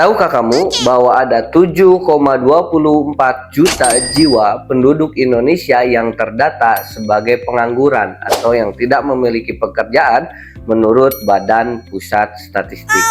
Tahukah kamu bahwa ada 7,24 juta jiwa penduduk Indonesia yang terdata sebagai pengangguran atau yang tidak memiliki pekerjaan menurut Badan Pusat Statistik.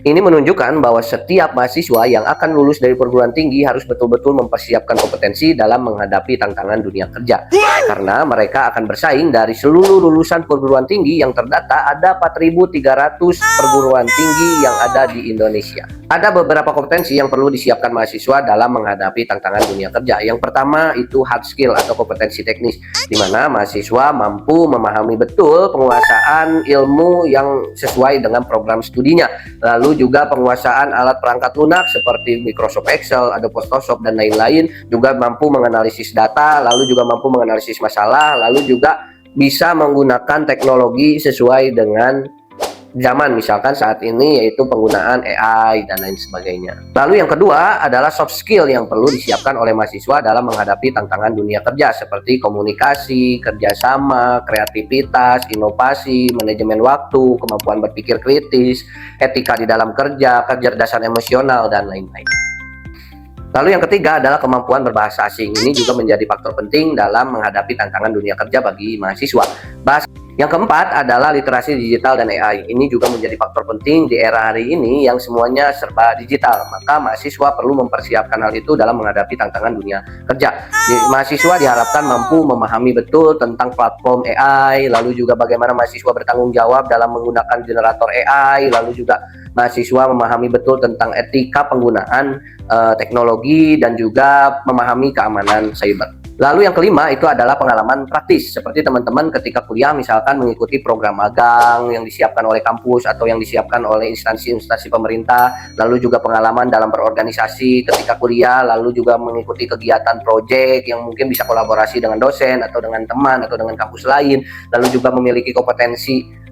Ini menunjukkan bahwa setiap mahasiswa yang akan lulus dari perguruan tinggi harus betul-betul mempersiapkan kompetensi dalam menghadapi tantangan dunia kerja. Karena mereka akan bersaing dari seluruh lulusan perguruan tinggi yang terdata ada 4.300 perguruan tinggi yang ada di Indonesia. Ada beberapa kompetensi yang perlu disiapkan mahasiswa dalam menghadapi tantangan dunia kerja. Yang pertama itu hard skill atau kompetensi teknis, di mana mahasiswa mampu memahami betul penguasaan ilmu yang sesuai dengan program studinya. Lalu juga penguasaan alat perangkat lunak seperti Microsoft Excel, Adobe Photoshop, dan lain-lain. Juga mampu menganalisis data, lalu juga mampu menganalisis masalah, lalu juga bisa menggunakan teknologi sesuai dengan zaman, misalkan saat ini yaitu penggunaan AI dan lain sebagainya. Lalu yang kedua adalah soft skill yang perlu disiapkan oleh mahasiswa dalam menghadapi tantangan dunia kerja seperti komunikasi, kerjasama, kreativitas, inovasi, manajemen waktu, kemampuan berpikir kritis, etika di dalam kerja, kecerdasan emosional, dan lain-lain. Lalu yang ketiga adalah kemampuan berbahasa asing. Ini juga menjadi faktor penting dalam menghadapi tantangan dunia kerja bagi mahasiswa. Yang keempat adalah literasi digital dan AI. Ini juga menjadi faktor penting di era hari ini yang semuanya serba digital. Maka mahasiswa perlu mempersiapkan hal itu dalam menghadapi tantangan dunia kerja. Mahasiswa diharapkan mampu memahami betul tentang platform AI, lalu juga bagaimana mahasiswa bertanggung jawab dalam menggunakan generator AI, lalu juga mahasiswa memahami betul tentang etika penggunaan teknologi dan juga memahami keamanan cyber. Lalu yang kelima itu adalah pengalaman praktis, seperti teman-teman ketika kuliah misalkan mengikuti program magang yang disiapkan oleh kampus atau yang disiapkan oleh instansi-instansi pemerintah, lalu juga pengalaman dalam berorganisasi ketika kuliah, lalu juga mengikuti kegiatan proyek yang mungkin bisa kolaborasi dengan dosen atau dengan teman atau dengan kampus lain, lalu juga memiliki kompetensi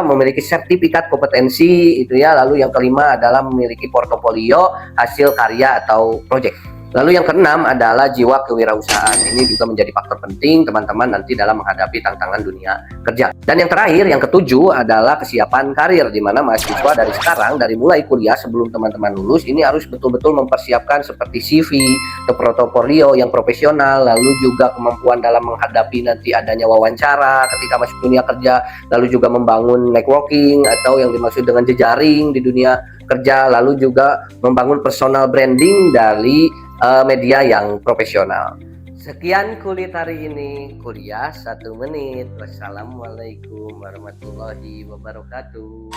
memiliki sertifikat kompetensi itu ya. Lalu yang kelima adalah memiliki portofolio hasil karya atau proyek. Lalu yang keenam adalah jiwa kewirausahaan. Ini juga menjadi faktor penting teman-teman nanti dalam menghadapi tantangan dunia kerja. Dan yang terakhir, yang ketujuh adalah kesiapan karir, di mana mahasiswa dari sekarang, dari mulai kuliah sebelum teman-teman lulus, ini harus betul-betul mempersiapkan seperti CV, atau portofolio yang profesional, lalu juga kemampuan dalam menghadapi nanti adanya wawancara ketika masuk dunia kerja, lalu juga membangun networking atau yang dimaksud dengan jejaring di dunia kerja, lalu juga membangun personal branding dari media yang profesional. Sekian kulit hari ini, kuliah 1 menit. Wassalamualaikum warahmatullahi wabarakatuh.